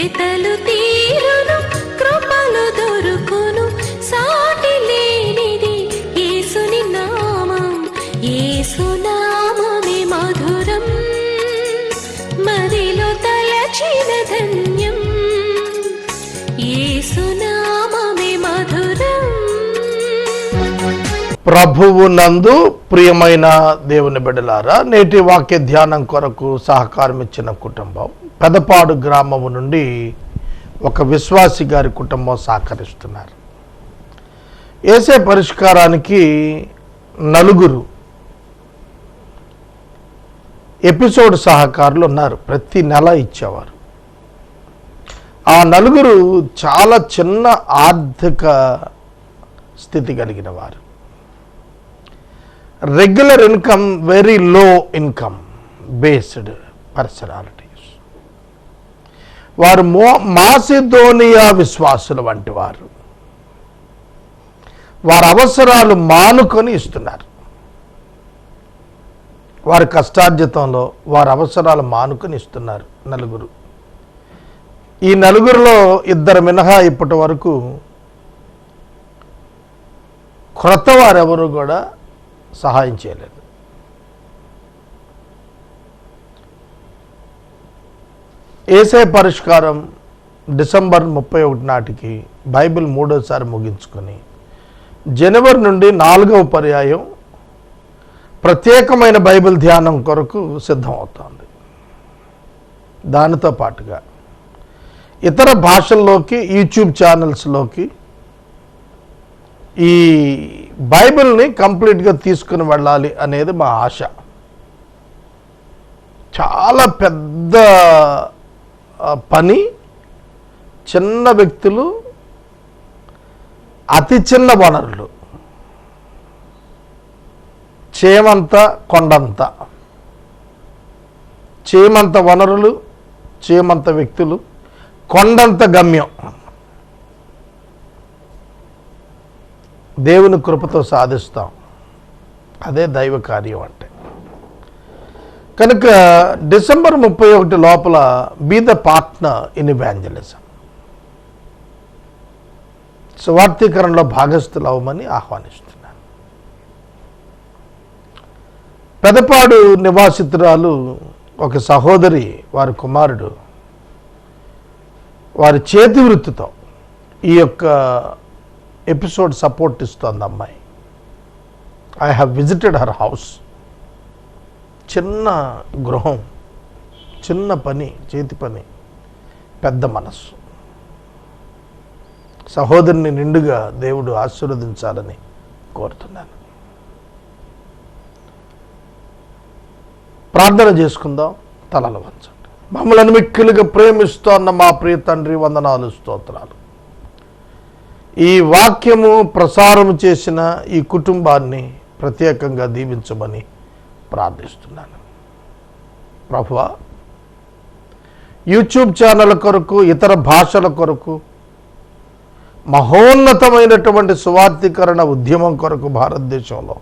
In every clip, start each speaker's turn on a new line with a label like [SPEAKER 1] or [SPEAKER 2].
[SPEAKER 1] వెతలు తీరును కృపలు దొరుకును సాటి లేనిది యేసుని నామం యేసునామమే మధురం మదిలో తలచిన ధన్యం యేసునామమే మధురం.
[SPEAKER 2] ప్రభువు నందు ప్రియమైన దేవుని బిడ్డలారా, నేటి వాక్య ధ్యానం కొరకు సహకారం ఇచ్చిన కుటుంబం పెదపాడు గ్రామము నుండి ఒక విశ్వాసి గారి కుటుంబం సహకరిస్తున్నారు. యేసే పరిష్కారానికి 4 ఎపిసోడ్ సహకారులు ఉన్నారు. ప్రతి నెల ఇచ్చేవారు. ఆ 4 చాలా చిన్న ఆర్థిక స్థితి కలిగిన వారు. Regular income, very low income based personalities. వారు మాసిదోనియా విశ్వాసుల వంటి వారు. వారి అవసరాలు మానుకొని ఇస్తున్నారు. వారి కష్టార్జితంలో వారి అవసరాలు మానుకొని ఇస్తున్నారు 4. ఈ 4లో 2 మినహా ఇప్పటి వరకు క్రొత్త వారెవరు కూడా సహాయం చేయలేదు. యేసే పరిష్కారం డిసెంబర్ 31 నాటికి బైబిల్ 3వసారి ముగించుకొని జనవరి నుండి 4వ పర్యాయం ప్రత్యేకమైన బైబిల్ ధ్యానం కొరకు సిద్ధమవుతోంది. దానితో పాటుగా ఇతర భాషల్లోకి యూట్యూబ్ ఛానల్స్లోకి ఈ బైబిల్ని కంప్లీట్గా తీసుకుని వెళ్ళాలి అనేది మా ఆశ. చాలా పెద్ద పని. చిన్న వ్యక్తులు, అతి చిన్న వనరులు, చేమంత కొండంత, చేమంత వనరులు, చేమంత వ్యక్తులు, కొండంత గమ్యం. దేవుని కృపతో సాధిస్తాం. అదే దైవ కార్యం అంటే. కనుక డిసెంబర్ 31 లోపల be the partner in evangelism, సువార్తీకరణలో భాగస్థులు అవ్వమని ఆహ్వానిస్తున్నాను. పెదపాడు నివాసితురాలు ఒక సహోదరి, వారి కుమారుడు వారి చేతి వృత్తితో ఈ యొక్క ఎపిసోడ్ సపోర్ట్ ఇస్తోంది. అమ్మాయి, I have visited her house. చిన్న గృహం, చిన్న పని, చేతి పని, పెద్ద మనస్సు. సహోదరిని నిండుగా దేవుడు ఆశీర్వదించాలని కోరుతున్నాను. ప్రార్థన చేసుకుందాం. తలలు వంచండి. మమ్మల్ని మిక్కిలుగా ప్రేమిస్తోన్న మా ప్రియ తండ్రి, వందనాలు, స్తోత్రాలు. ఈ వాక్యము ప్రసారం చేసిన ఈ కుటుంబాన్ని ప్రత్యేకంగా దీవించమని ప్రార్థిస్తున్నాను. ప్రభువా, యూట్యూబ్ ఛానల్ కొరకు, ఇతర భాషల కొరకు, మహోన్నతమైనటువంటి సువార్తీకరణ ఉద్యమం కొరకు భారతదేశంలో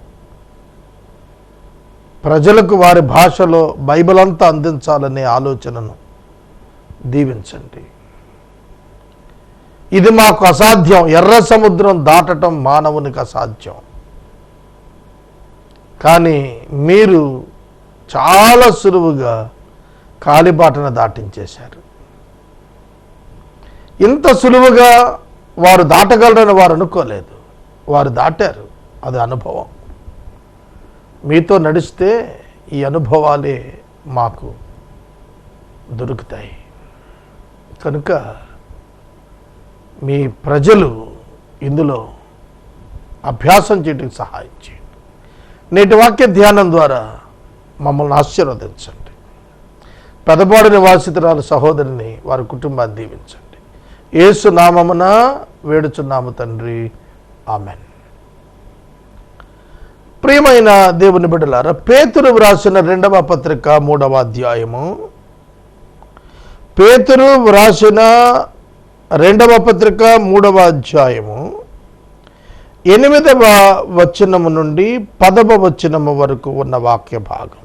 [SPEAKER 2] ప్రజలకు వారి భాషలో బైబిల్ అంతా అందించాలనే ఆలోచనను దీవించండి. ఇది మాకు అసాధ్యం. ఎర్ర సముద్రం దాటడం మానవునికి అసాధ్యం. కానీ మీరు చాలా సులువుగా కాలిబాటను దాటించేశారు. ఇంత సులువుగా వారు దాటగలరని వారు అనుకోలేదు. వారు దాటారు. అది అనుభవం. మీతో నడిస్తే ఈ అనుభవాలే మాకు దొరుకుతాయి. కనుక మీ ప్రజలు ఇందులో అభ్యాసం చేయడానికి సహాయం చేయండి. నేటి వాక్య ధ్యానం ద్వారా మమ్మల్ని ఆశీర్వదించండి. పెదపాడు నివాసితురాలు సహోదరిని, వారి కుటుంబాన్ని దీవించండి. యేసు నామమున వేడుచున్నాము తండ్రి, ఆమెన్. ప్రియమైన దేవుని బిడ్డలారా, పేతురు వ్రాసిన 2వ పత్రిక 3వ అధ్యాయము. పేతురు వ్రాసిన 2వ పత్రిక 3వ అధ్యాయము 8వ వచనము నుండి 10వ వచనము వరకు ఉన్న వాక్య భాగం.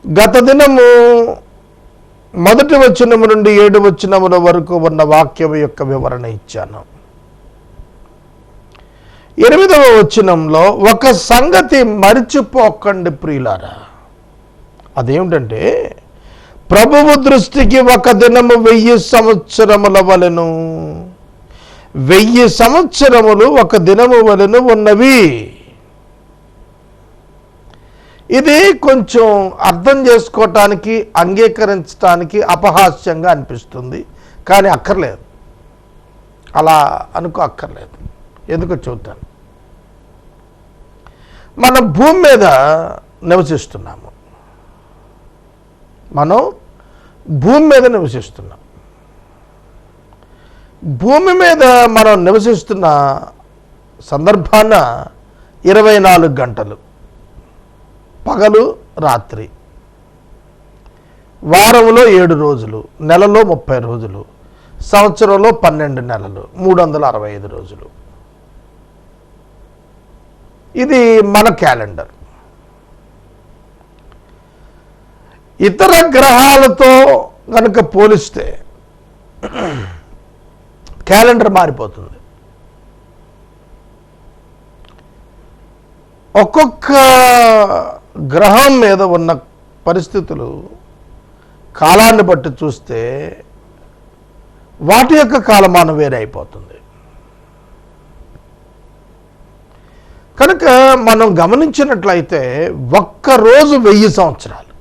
[SPEAKER 2] గత దినము మొదటి వచనము నుండి 7 వచనముల వరకు ఉన్న వాక్యం యొక్క వివరణ ఇచ్చాను. 8వ వచనంలో ఒక సంగతి మరిచిపోకండి ప్రియులారా. అదేమిటంటే, ప్రభువు దృష్టికి ఒక దినము 1000 సంవత్సరముల వలెను, 1000 సంవత్సరములు ఒక దినము వలెను ఉన్నవి. ఇది కొంచెం అర్థం చేసుకోవటానికి, అంగీకరించడానికి అపహాస్యంగా అనిపిస్తుంది, కానీ అక్కర్లేదు, అలా అక్కర్లేదు. ఎందుకో చూద్దాం. మనం భూమి మీద నివసిస్తున్నాము, భూమి మీద మనం నివసిస్తున్న సందర్భాన 24 గంటలు, పగలు రాత్రి, వారంలో 7 రోజులు, నెలలో 30 రోజులు, సంవత్సరంలో 12 నెలలు, 365 రోజులు. ఇది మన క్యాలెండర్. ఇతర గ్రహాలతో కనుక పోలిస్తే క్యాలెండర్ మారిపోతుంది. ఒక్కొక్క గ్రహం మీద ఉన్న పరిస్థితులు కాలాన్ని బట్టి చూస్తే వాటి యొక్క కాలమానం వేరే అయిపోతుంది. కనుక మనం గమనించినట్లయితే ఒక్కరోజు 1000 సంవత్సరాలు,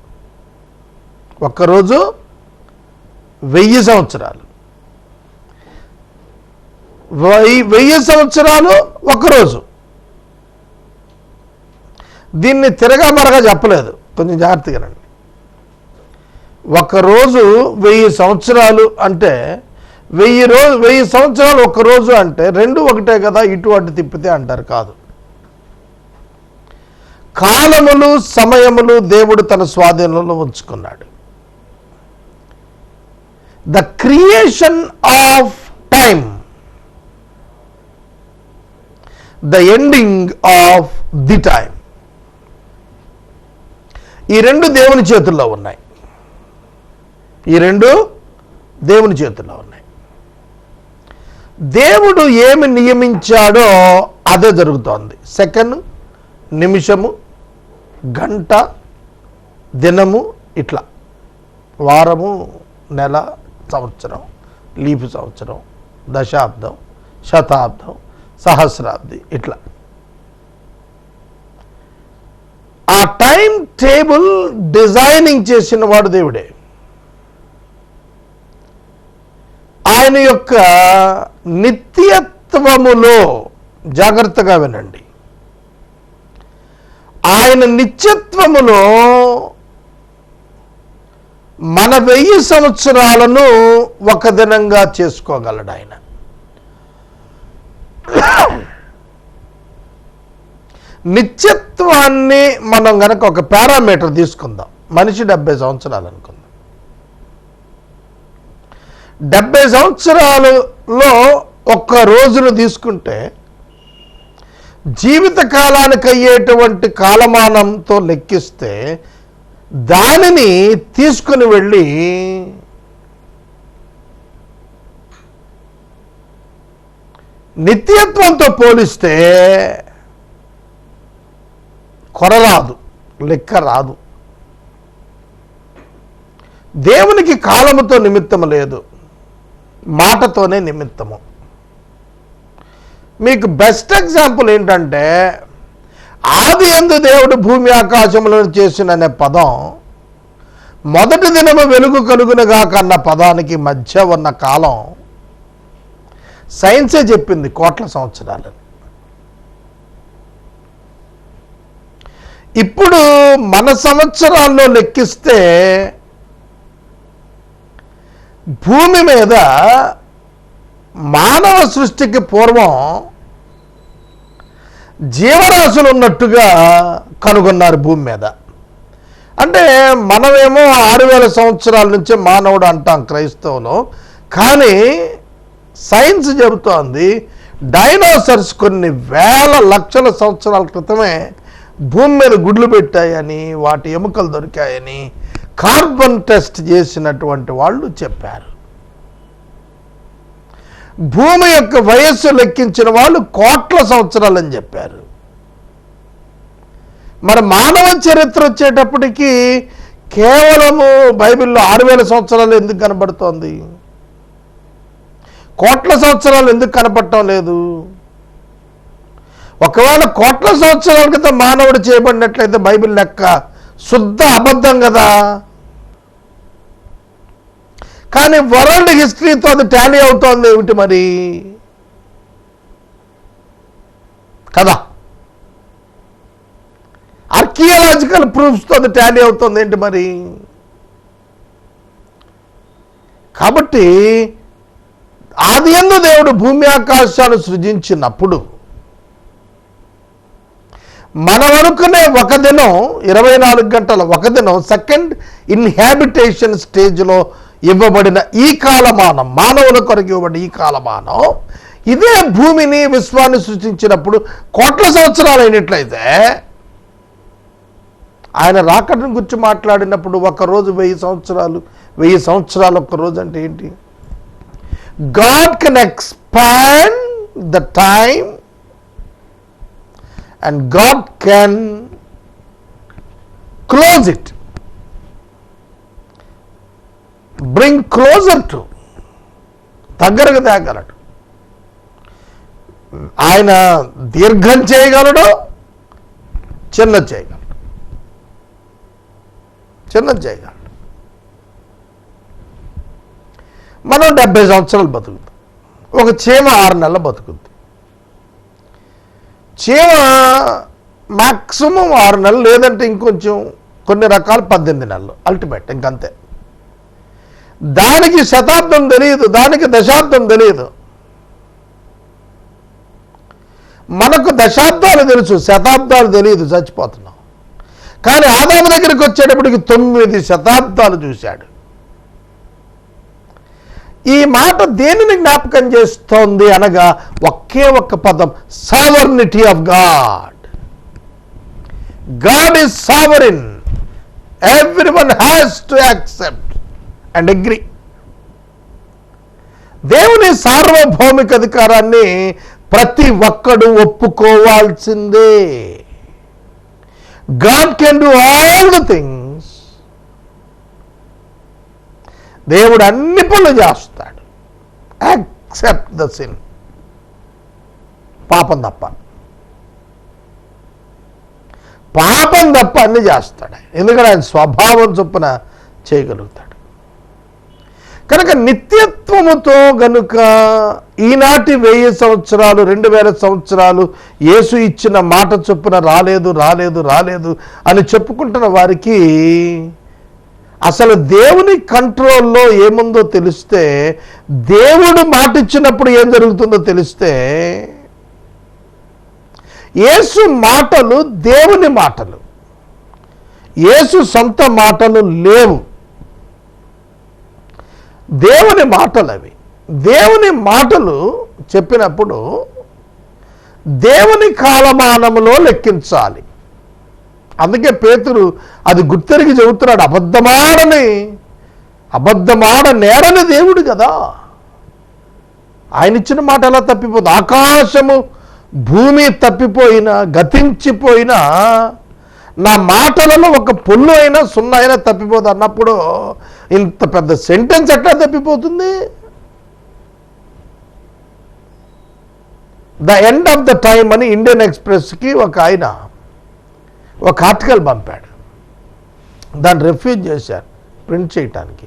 [SPEAKER 2] ఒక్కరోజు 1000 సంవత్సరాలు, 1000 సంవత్సరాలు ఒక్కరోజు. దీన్ని తిరగా మరగా చెప్పలేదు, కొంచెం జాగ్రత్తగా రండి. ఒకరోజు 1000 సంవత్సరాలు అంటే 1000 సంవత్సరాలు ఒక్కరోజు అంటే రెండు ఒకటే కదా, ఇటు అటు తిప్పితే అంటారు. కాదు, కాలములు సమయములు దేవుడు తన స్వాధీనంలో ఉంచుకున్నాడు. The creation of time, the ending of the time, ఈ రెండు దేవుని చేతుల్లో ఉన్నాయి. దేవుడు ఏమి నియమించాడో అదే జరుగుతోంది. సెకండ్, నిమిషము, గంట, దినము, ఇట్లా వారము, నెల, సంవత్సరం, లీపు సంవత్సరం, దశాబ్దం, శతాబ్దం, సహస్రాబ్ది, ఇట్లా ఆ టైం టేబుల్ డిజైనింగ్ చేసిన వాడు దేవుడే. ఆయన యొక్క నిత్యత్వములో, జాగ్రత్తగా వినండి, ఆయన నిత్యత్వములో మన 1000 సంవత్సరాలను ఒక దినంగా చేసుకోగలడు ఆయన. నిత్యత్వాన్ని మనం గనక ఒక పారామీటర్ తీసుకుందాం. మనిషి 70 సంవత్సరాలు అనుకుందాం. 70 సంవత్సరాలలో ఒక్క రోజును తీసుకుంటే జీవిత కాలానికి అయ్యేటువంటి కాలమానంతో లెక్కిస్తే దానిని తీసుకుని వెళ్ళి నిత్యత్వంతో పోలిస్తే కొరరాదు, లెక్క రాదు. దేవునికి కాలముతో నిమిత్తము లేదు, మాటతోనే నిమిత్తము. మీకు బెస్ట్ ఎగ్జాంపుల్ ఏంటంటే, ఆది యందు దేవుడు భూమి ఆకాశములను చేసిన అనే పదం మొదటి దినము వెలుగు కలుగునుగా కన్న పదానికి మధ్య ఉన్న కాలం సైన్సే చెప్పింది కోట్ల సంవత్సరాలు. ఇప్పుడు మన సంవత్సరాల్లో లెక్కిస్తే భూమి మీద మానవ సృష్టికి పూర్వం జీవరాశులు ఉన్నట్టుగా కనుగొన్నారు భూమి మీద. అంటే మనమేమో 6000 సంవత్సరాల నుంచే మానవుడు అంటాం క్రైస్తవులు, కానీ సైన్స్ చెబుతోంది డైనోసార్స్ కొన్ని వేల లక్షల సంవత్సరాల క్రితమే భూమి మీద గుడ్లు పెట్టాయని, వాటి ఎముకలు దొరికాయని, కార్బన్ టెస్ట్ చేసినటువంటి వాళ్ళు చెప్పారు. భూమి యొక్క వయస్సు లెక్కించిన వాళ్ళు కోట్ల సంవత్సరాలని చెప్పారు. మరి మానవ చరిత్ర వచ్చేటప్పటికి కేవలము బైబిల్లో 6000 సంవత్సరాలు ఎందుకు కనబడుతోంది? కోట్ల సంవత్సరాలు ఎందుకు కనపడటం లేదు? ఒకవేళ కోట్ల సంవత్సరాల క్రితం మానవుడు చేయబడినట్లయితే బైబిల్ లెక్క శుద్ధ అబద్ధం కదా. కానీ వరల్డ్ హిస్టరీతో అది టాలీ అవుతోంది ఏమిటి మరి కదా? ఆర్కియాలజికల్ ప్రూఫ్స్తో అది టాలీ అవుతుంది ఏంటి మరి? కాబట్టి ఆదియందు దేవుడు భూమి ఆకాశాలు సృజించినప్పుడు మనం అనుకునే ఒక దినం 24 గంటల ఒక దినం సెకండ్ ఇన్హాబిటేషన్ స్టేజ్లో ఇవ్వబడిన ఈ కాలమానం, మానవుల కొరకు ఇవ్వబడిన ఈ కాలమానం, ఇదే భూమిని విశ్వాన్ని సృష్టించినప్పుడు కోట్ల సంవత్సరాలు అయినట్లయితే ఆయన రాకడని గురించి మాట్లాడినప్పుడు ఒకరోజు 1000 సంవత్సరాలు, 1000 సంవత్సరాలు ఒక్క రోజు అంటే ఏంటి? God can expand the time and God can close it, bring closer to, దగ్గరకు తేగలడు. ఆయన దీర్ఘం చేయగలడు, చిన్న చేయగలడు. మనం 70 సంవత్సరాలు బతుకుతాం. ఒక చీమ 6 నెలలు బతుకుద్ది. చీమ మ్యాక్సిమం 6 నెలలు, లేదంటే ఇంకొంచెం కొన్ని రకాలు 18 నెలలు అల్టిమేట్, ఇంకంతే. దానికి శతాబ్దం తెలియదు, దానికి దశాబ్దం తెలియదు. మనకు దశాబ్దాలు తెలుసు, శతాబ్దాలు తెలియదు, చచ్చిపోతున్నాం. కానీ ఆదాము దగ్గరికి వచ్చేటప్పటికి 9 శతాబ్దాలు చూశాడు. ఈ మాట దేనిని జ్ఞాపకం చేస్తోంది అనగా ఒకే ఒక్క పదం, sovereignty of God. God is sovereign. Everyone has to accept and agree. దేవుని సార్వభౌమిక అధికారాన్ని ప్రతి ఒక్కడు ఒప్పుకోవాల్సిందే. God can do all the things. దేవుడు అన్ని పనులు చేస్తాడు ఎక్సెప్ట్ ద సిన్, పాపం తప్ప. అన్ని చేస్తాడు, ఎందుకంటే ఆయన స్వభావం చొప్పున చేయగలుగుతాడు. కనుక నిత్యత్వముతో గనుక ఈనాటి 1000 సంవత్సరాలు 2000 సంవత్సరాలు యేసు ఇచ్చిన మాట చొప్పున రాలేదు అని చెప్పుకుంటున్న వారికి అసలు దేవుని కంట్రోల్లో ఏముందో తెలిస్తే, దేవుడు మాట ఇచ్చినప్పుడు ఏం జరుగుతుందో తెలిస్తే, యేసు మాటలు దేవుని మాటలు, యేసు సొంత మాటలు లేవు, దేవుని మాటలు అవి. దేవుని మాటలు చెప్పినప్పుడు దేవుని కాలమానములో లెక్కించాలి. అందుకే పేతురు అది గుర్తెరిగి చెబుతున్నాడు, అబద్ధమాడ నేరని దేవుడు కదా. ఆయన ఇచ్చిన మాట ఎలా తప్పిపోదు? ఆకాశము భూమి తప్పిపోయినా, గతించిపోయినా, నా మాటలలో ఒక పొల్లు అయినా సున్నా అయినా తప్పిపోదు అన్నప్పుడు ఇంత పెద్ద సెంటెన్స్ ఎట్లా తప్పిపోతుంది? The end of the time అని ఇండియన్ ఎక్స్ప్రెస్కి ఒక ఆయన ఒక ఆర్టికల్ పంపాడు. దాన్ని రిఫ్యూజ్ చేశారు ప్రింట్ చేయటానికి.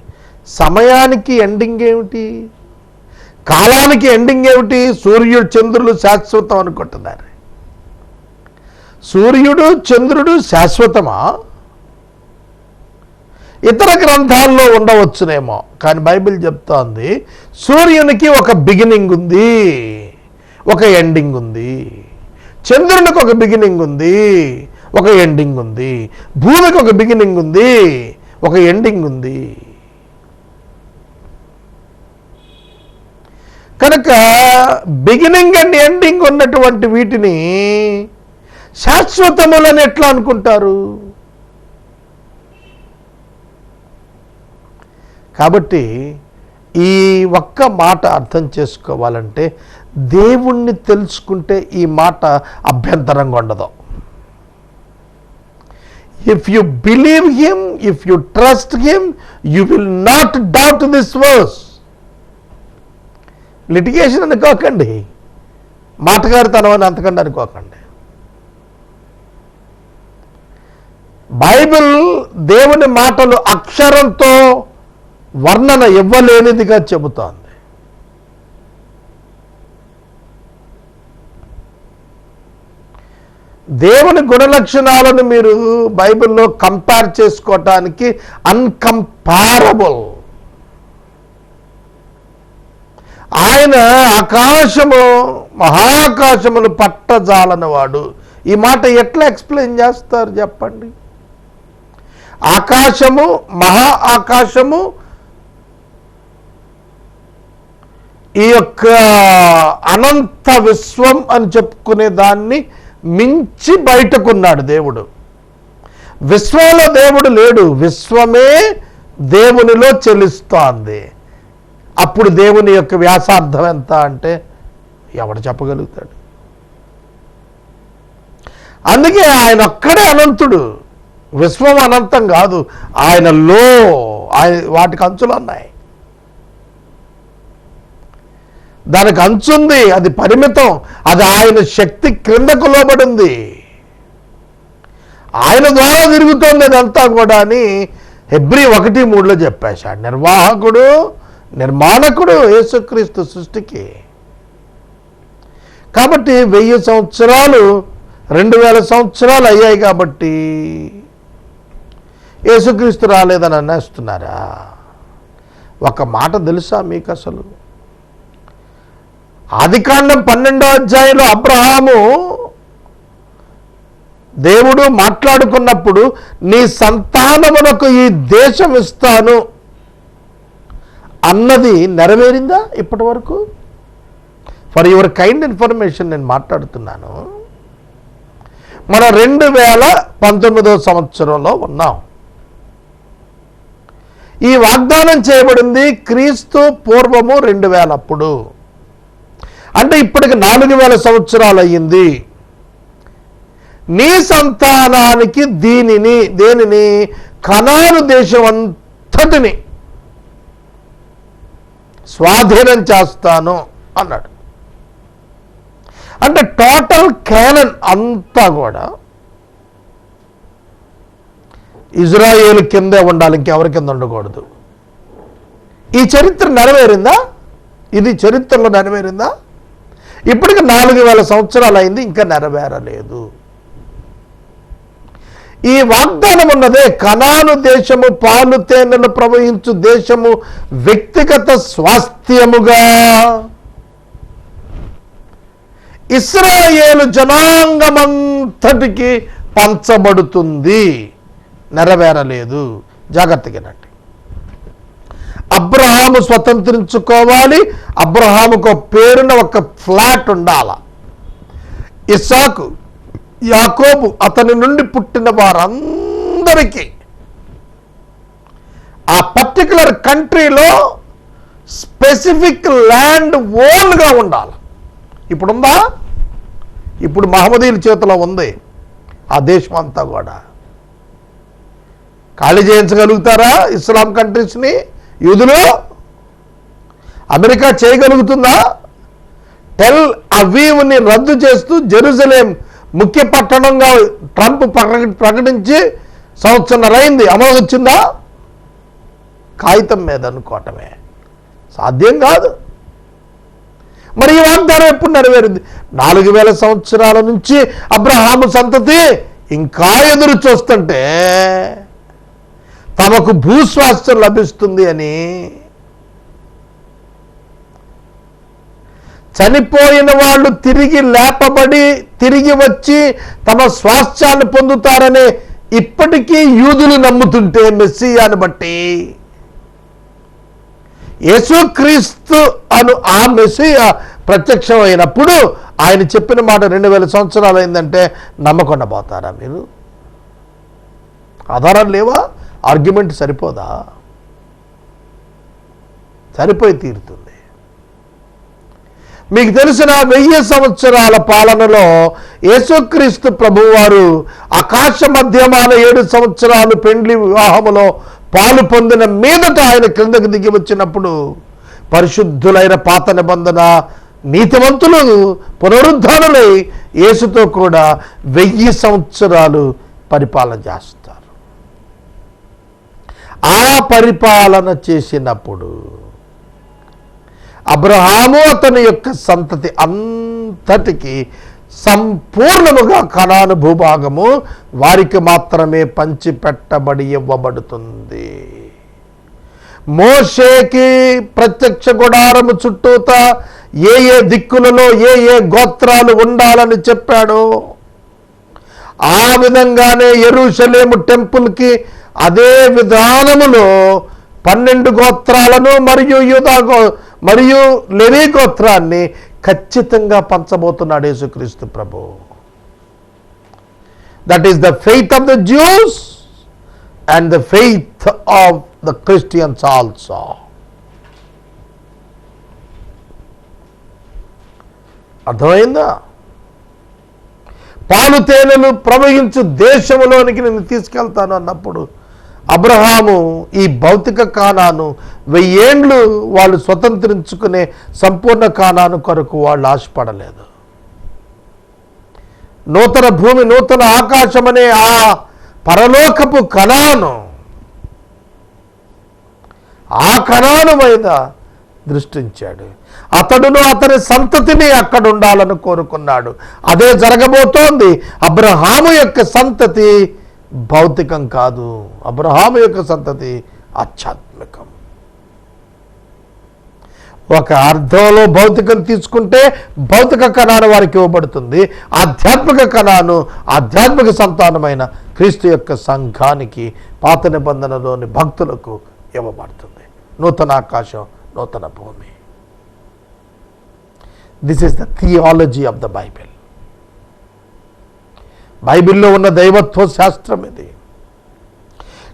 [SPEAKER 2] సమయానికి ఎండింగ్ ఏమిటి? కాలానికి ఎండింగ్ ఏమిటి? సూర్యుడు చంద్రులు శాశ్వతం అనుకుంటున్నారు. సూర్యుడు చంద్రుడు శాశ్వతమా? ఇతర గ్రంథాల్లో ఉండవచ్చునేమో, కానీ బైబిల్ చెప్తోంది సూర్యునికి ఒక బిగినింగ్ ఉంది, ఒక ఎండింగ్ ఉంది. చంద్రునికి ఒక బిగినింగ్ ఉంది, ఒక ఎండింగ్ ఉంది. భూమికి ఒక బిగినింగ్ ఉంది, ఒక ఎండింగ్ ఉంది. కనుక బిగినింగ్ అండ్ ఎండింగ్ ఉన్నటువంటి వీటిని శాశ్వతములని ఎట్లా అనుకుంటారు? కాబట్టి ఈ ఒక్క మాట అర్థం చేసుకోవాలంటే దేవుణ్ణి తెలుసుకుంటే ఈ మాట అభ్యంతరంగా ఉండదు. If you believe him, if you trust him, you will not doubt this verse. Litigation అనుకోకండి, మాటగారితనం అని అంతకంటే అనుకోకండి. బైబిల్ దేవుని మాటలు అక్షరంతో వర్ణన ఇవ్వలేనిదిగా చెబుతోంది. దేవుని గుణలక్షణాలను మీరు బైబిల్లో కంపేర్ చేసుకోవటానికి అన్కంపారబుల్. ఆయన ఆకాశము మహాకాశములు పట్టజాలనివాడు. ఈ మాట ఎట్లా ఎక్స్ప్లెయిన్ చేస్తారు చెప్పండి? ఆకాశము, మహా ఆకాశము, ఈ యొక్క అనంత విశ్వం అని చెప్పుకునే దాన్ని మించి బయటకున్నాడు దేవుడు. విశ్వంలో దేవుడు లేడు, విశ్వమే దేవునిలో చెల్లిస్తోంది. అప్పుడు దేవుని యొక్క వ్యాసార్థం ఎంత అంటే ఎవడు చెప్పగలుగుతాడు? అందుకే ఆయన ఒక్కడే అనంతుడు, విశ్వం అనంతం కాదు. ఆయనలో వాటికి అంచులు ఉన్నాయి, దానికి అంచుంది, అది పరిమితం. అది ఆయన శక్తి క్రిందకు లోబడింది, ఆయన ద్వారా తిరుగుతోంది అదంతా కూడా అని హెబ్రీ 1:3 చెప్పేశాడు. నిర్వాహకుడు, నిర్మాణకుడు యేసుక్రీస్తు సృష్టికి. కాబట్టి 1000 సంవత్సరాలు 2000 సంవత్సరాలు అయ్యాయి కాబట్టి యేసుక్రీస్తు రాలేదని అనేస్తున్నారా? ఒక మాట తెలుసా మీకు? అసలు ఆదికాండం 12వ అధ్యాయంలో అబ్రహాము దేవుడు మాట్లాడుకున్నప్పుడు నీ సంతానమునకు ఈ దేశం ఇస్తాను అన్నది నెరవేరిందా ఇప్పటి వరకు? ఫర్ యువర్ కైండ్ ఇన్ఫర్మేషన్ నేను మాట్లాడుతున్నాను. మన 2019వ సంవత్సరంలో ఉన్నాం. ఈ వాగ్దానం చేయబడింది క్రీస్తు పూర్వము 2000 అప్పుడు. అంటే ఇప్పటికి 4000 సంవత్సరాలు అయ్యింది. నీ సంతానానికి దేనిని కనాను దేశం అంతటిని స్వాధీనం చేస్తాను అన్నాడు. అంటే టోటల్ కానాన్ అంతా కూడా ఇజ్రాయేలు కిందే ఉండాలి, ఇంకెవరి కింద ఉండకూడదు. ఈ చరిత్ర నెరవేరిందా? ఇది చరిత్రలో నెరవేరిందా? ఇప్పటికి 4000 సంవత్సరాలు అయింది, ఇంకా నెరవేరలేదు. ఈ వాగ్దానం ఉన్నదే కనాను దేశము పాలు తేనెలు ప్రవహించు దేశము వ్యక్తిగత స్వాస్థ్యముగా ఇశ్రాయేలు జనాంగమంతటికి పంచబడుతుంది. నెరవేరలేదు. జాగ్రత్తగానండి. అబ్రహాము స్వతంత్రించుకోవాలి. అబ్రహాముకు పేరున ఒక ఫ్లాట్ ఉండాల. ఇస్సాకు, యాకోబు, అతని నుండి పుట్టిన వారందరికీ ఆ పర్టికులర్ కంట్రీలో స్పెసిఫిక్ ల్యాండ్ ఓన్గా ఉండాలి. ఇప్పుడుందా? ఇప్పుడు మహమ్మదీయుల చేతిలో ఉంది ఆ దేశం అంతా కూడా. ఖాళీ చేయించగలుగుతారా ఇస్లాం కంట్రీస్ని? యూదులు అమెరికా చేయగలుగుతుందా? టెల్ అవీవ్ని రద్దు చేస్తూ జెరూసలేం ముఖ్య పట్టణంగా ట్రంప్ ప్రకటించి సంవత్సరం అయింది. అమలు వచ్చిందా? కాగితం మీద అనుకోవటమే, సాధ్యం కాదు. మరి ఈ వాగ్దానం ఎప్పుడు నెరవేరింది? 4000 సంవత్సరాల నుంచి అబ్రహాము సంతతి ఇంకా ఎదురు చూస్తుంటే తమకు భూస్వాస్థ్యం లభిస్తుంది అని. చనిపోయిన వాళ్ళు తిరిగి లేపబడి తిరిగి వచ్చి తమ స్వాస్థ్యాన్ని పొందుతారని ఇప్పటికీ యూదులు నమ్ముతుంటే మెస్సియాను బట్టి యేసుక్రీస్తు అను ఆ మెస్సియా ప్రత్యక్షమైనప్పుడు ఆయన చెప్పిన మాట 2000 సంవత్సరాలు అయిందంటే నమ్మకుండా పోతారా మీరు? ఆధారాలు లేవా? ఆర్గ్యుమెంట్ సరిపోదా? సరిపోయి తీరుతుంది. మీకు తెలిసిన 1000 సంవత్సరాల పాలనలో యేసుక్రీస్తు ప్రభువారు ఆకాశ మధ్యమాన 7 సంవత్సరాలు పెండ్లి వివాహములో పాలు పొందిన మీదట ఆయన క్రిందకు దిగి వచ్చినప్పుడు పరిశుద్ధులైన పాత నిబంధన నీతివంతులు పునరుద్ధానులై యేసుతో కూడా 1000 సంవత్సరాలు పరిపాలన చేస్తారు. ఆ పరిపాలన చేసినప్పుడు అబ్రహాము అతని యొక్క సంతతి అంతటికి సంపూర్ణముగా కనాను భూభాగము వారికి మాత్రమే పంచిపెట్టబడి ఇవ్వబడుతుంది. మోషేకి ప్రత్యక్ష గుడారము చుట్టూత ఏ ఏ దిక్కులలో ఏ ఏ గోత్రాలు ఉండాలని చెప్పాడో ఆ విధంగానే యెరూషలేము టెంపుల్కి అదే విధానములో 12 గోత్రాలను మరియు లేవీ గోత్రాన్ని ఖచ్చితంగా పంచబోతున్నాడు యేసుక్రీస్తు ప్రభు. That is the faith of the Jews and the faith of the Christians also. అర్థమైందా? పాలు తేనెలు ప్రవహించు దేశంలోనికి నేను తీసుకెళ్తాను అన్నప్పుడు అబ్రహాము ఈ భౌతిక కానాను 1000 ఏండ్లు వాళ్ళు స్వతంత్రించుకునే సంపూర్ణ కానాను కొరకు వాళ్ళు ఆశపడలేదు. నూతన భూమి నూతన ఆకాశం అనే ఆ పరలోకపు కనాను, ఆ కనాను మీద దృష్టించాడు. అతడును అతని సంతతిని అక్కడ ఉండాలని కోరుకున్నాడు. అదే జరగబోతోంది. అబ్రహాము యొక్క సంతతి భౌతికం కాదు, అబ్రహాము యొక్క సంతతి ఆధ్యాత్మికం. ఒక అర్థంలో భౌతికం తీసుకుంటే భౌతిక కణాను వారికి ఇవ్వబడుతుంది. ఆధ్యాత్మిక కణాను ఆధ్యాత్మిక సంతానమైన క్రీస్తు యొక్క సంఘానికి పాత నిబంధనలోని భక్తులకు ఇవ్వబడుతుంది. నూతన ఆకాశం, నూతన భూమి. This is the theology of the Bible. బైబిల్లో ఉన్న దైవత్వ శాస్త్రం ఇది.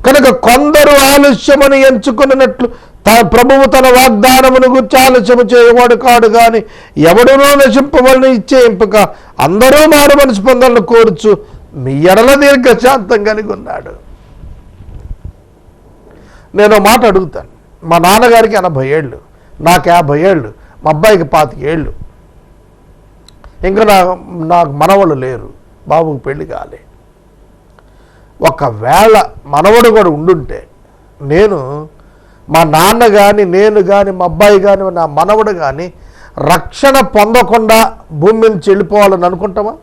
[SPEAKER 2] కనుక కొందరు ఆలస్యమని ఎంచుకున్నట్లు ప్రభువు తన వాగ్దానమును గురించి ఆలస్యము చేయవాడు కాడు గాని ఎవడునూ నశింపవలని ఇచ్చే ఎంపిక అందరూ మారు మనసు పొందాలని కోరుచు మీ ఎడల దీర్ఘశాంతం కలిగి ఉన్నాడు. నేను మాట అడుగుతాను. మా నాన్నగారికి 80 ఏళ్ళు, నాకు 50 ఏళ్ళు, మా అబ్బాయికి 25 ఏళ్ళు. ఇంకా నాకు మనవళ్ళు లేరు, బాబుకు పెళ్లి కాలే. ఒకవేళ మనవడు కూడా ఉండుంటే నేను మా నాన్న కానీ నేను కానీ మా అబ్బాయి కానీ నా మనవడు కానీ రక్షణ పొందకుండా భూమి నుంచి వెళ్ళిపోవాలని అనుకుంటామా?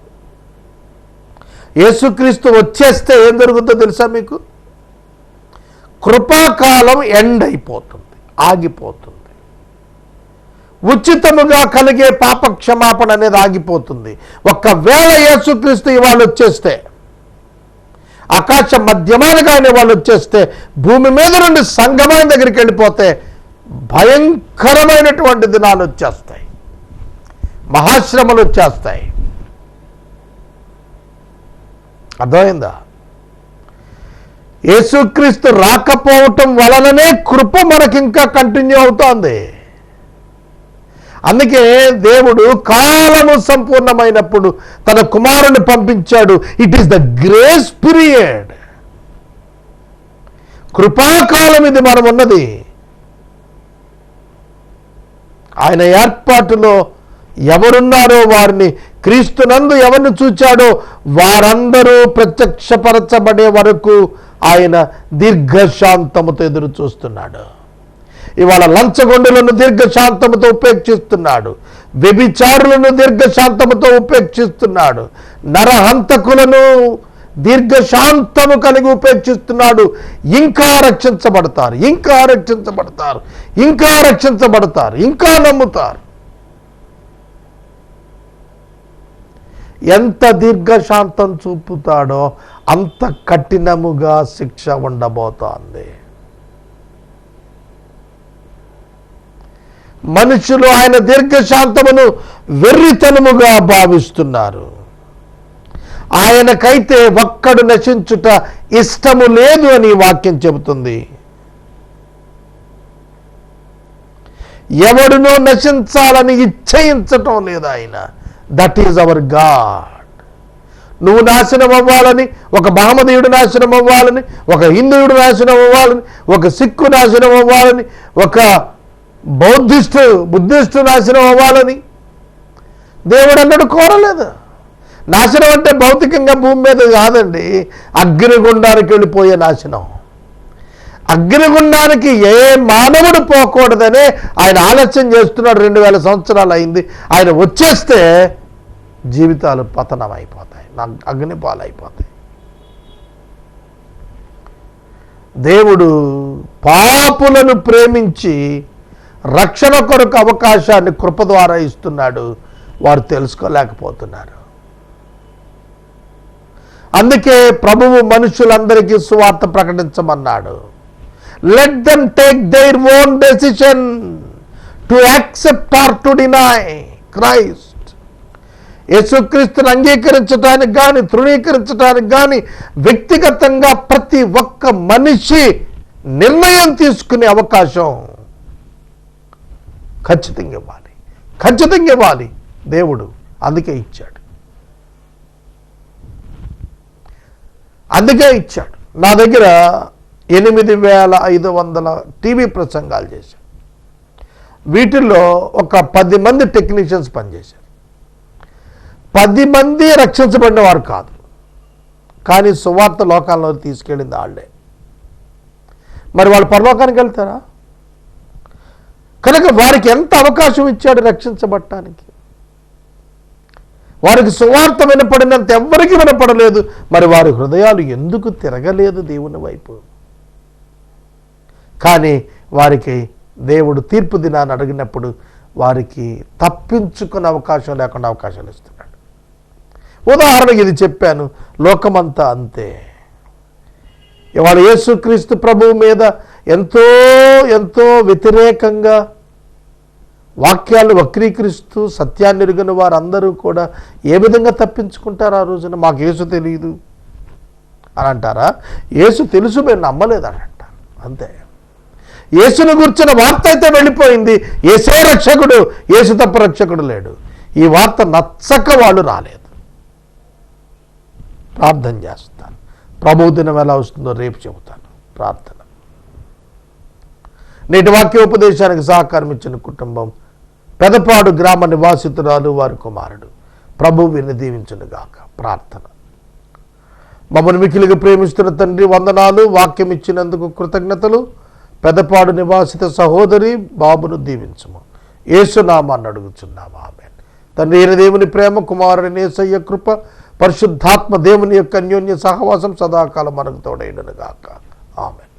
[SPEAKER 2] యేసుక్రీస్తు వచ్చేస్తే ఏం జరుగుతుందో తెలుసా మీకు? కృపాకాలం ఎండ్ అయిపోతుంది, ఆగిపోతుంది. ఉచితముగా కలిగే పాప క్షమాపణ అనేది ఆగిపోతుంది. ఒకవేళ యేసుక్రీస్తు ఇవాళ వచ్చేస్తే, ఆకాశ మధ్యమానగా వాళ్ళు వచ్చేస్తే, భూమి మీద నుండి సంగమైన దగ్గరికి వెళ్ళిపోతే భయంకరమైనటువంటి దినాలు వచ్చేస్తాయి, మహాశ్రమలు వచ్చేస్తాయి. అర్థమైందా? యేసుక్రీస్తు రాకపోవటం వలననే కృప మనకింకా కంటిన్యూ అవుతోంది. అందుకే దేవుడు కాలము సంపూర్ణమైనప్పుడు తన కుమారుని పంపించాడు. It is the grace period. కృపాకాలం ఇది మనం ఉన్నది. ఆయన ఏర్పాటులో ఎవరున్నారో వారిని, క్రీస్తునందు ఎవరిని చూచాడో వారందరూ ప్రత్యక్షపరచబడే వరకు ఆయన దీర్ఘశాంతముతో ఎదురు చూస్తున్నాడు. ఇవాళ లంచగొండులను దీర్ఘశాంతముతో ఉపేక్షిస్తున్నాడు, వ్యభిచారులను దీర్ఘశాంతముతో ఉపేక్షిస్తున్నాడు, నరహంతకులను దీర్ఘశాంతము కలిగి ఉపేక్షిస్తున్నాడు. ఇంకా రక్షించబడతారు, ఇంకా రక్షించబడతారు, ఇంకా రక్షించబడతారు, ఇంకా నమ్ముతారు. ఎంత దీర్ఘశాంతం చూపుతాడో అంత కఠినముగా శిక్ష ఉండబోతోంది. మనుషులు ఆయన దీర్ఘశాంతమును వెర్రితనముగా భావిస్తున్నారు. ఆయనకైతే ఒక్కడు నశించుట ఇష్టము లేదు అని వాక్యం చెబుతుంది. ఎవడునో నశించాలని ఇచ్చయించటం లేదు ఆయన. That is our God. నువ్వు నాశనం అవ్వాలని, ఒక మహమ్మదీయుడు నాశనం అవ్వాలని, ఒక హిందువుడు నాశనం అవ్వాలని, ఒక సిక్కు నాశనం అవ్వాలని, ఒక బుద్ధిస్టు నాశనం అవ్వాలని దేవుడు అన్నాడు కోరలేదు. నాశనం అంటే భౌతికంగా భూమి మీద కాదండి, అగ్నిగుండానికి వెళ్ళిపోయే నాశనం. అగ్నిగుండానికి ఏ మానవుడు పోకూడదనే ఆయన ఆలస్యం చేస్తున్నాడు. 2000 సంవత్సరాలు అయింది. ఆయన వచ్చేస్తే జీవితాలు పతనం అయిపోతాయి, అగ్ని పాలైపోతాయి. దేవుడు పాపులను ప్రేమించి రక్షణ కొరకు అవకాశాన్ని కృప ద్వారా ఇస్తున్నాడు. వారు తెలుసుకోలేకపోతున్నారు. అందుకే ప్రభువు మనుషులందరికీ సువార్త ప్రకటించమన్నాడు. Let them take their own decision to accept or to deny Christ. యేసుక్రీస్తుని అంగీకరించడానికి కానీ తృణీకరించడానికి కానీ వ్యక్తిగతంగా ప్రతి ఒక్క మనిషి నిర్ణయం తీసుకునే అవకాశం ఖచ్చితంగా ఇవ్వాలి దేవుడు. అందుకే ఇచ్చాడు. నా దగ్గర 8500 టీవీ ప్రసంగాలు చేశాను. వీటిల్లో ఒక 10 మంది టెక్నీషియన్స్ పనిచేశారు. 10 మంది రక్షించబడిన వారు కాదు, కానీ సువార్త లోకాల్లో తీసుకెళ్ళింది వాళ్ళే. మరి వాళ్ళు పరలోకానికి వెళ్తారా? కనుక వారికి ఎంత అవకాశం ఇచ్చాడు రక్షించబడటానికి. వారికి సువార్త వినపడినంత ఎవ్వరికి వినపడలేదు. మరి వారి హృదయాలు ఎందుకు తిరగలేదు దేవుని వైపు? కానీ వారికి దేవుడు తీర్పు దినాన్ని అడిగినప్పుడు వారికి తప్పించుకునే అవకాశం లేకుండా అవకాశాలు ఇస్తున్నాడు. ఉదాహరణకి ఇది చెప్పాను, లోకమంతా అంతే. ఇవాళ యేసుక్రీస్తు ప్రభువు మీద ఎంతో ఎంతో వ్యతిరేకంగా వాక్యాలు వక్రీకరిస్తూ సత్యాన్ని ఎరుగని వారందరూ కూడా ఏ విధంగా తప్పించుకుంటారు? ఆ రోజున మాకు యేసు తెలియదు అని అంటారా? యేసు తెలుసు, మేము నమ్మలేదని అంటారు. అంతే. యేసును గురించిన వార్త అయితే వెళ్ళిపోయింది. యేసే రక్షకుడు, యేసు తప్ప రక్షకుడు లేడు. ఈ వార్త నచ్చక వాళ్ళు రాలేదు. ప్రార్థన చేస్తాను. ప్రభువు దినం ఎలా వస్తుందో రేపు చెబుతాను. ప్రార్థన. నేటి వాక్యోపదేశానికి సహకారం ఇచ్చిన కుటుంబం పెదపాడు గ్రామ నివాసితురాలు, వారి కుమారుడు. ప్రభువు వీరిని దీవించునుగాక. ప్రార్థన. మమ్మల్ని మిక్కిలిగా ప్రేమిస్తున్న తండ్రి, వందనాలు. వాక్యం ఇచ్చినందుకు కృతజ్ఞతలు. పెదపాడు నివాసిత సహోదరి బాబును దీవించుము. యేసునామాన్ని అడుగుచున్నాము. ఆమేన్. తండ్రి అయిన దేవుని ప్రేమ, కుమారుని యేసయ్య కృప, పరిశుద్ధాత్మ దేవుని యొక్క అన్యోన్య సహవాసం సదాకాలం మనకు తోడైండునుగాక. ఆమేన్.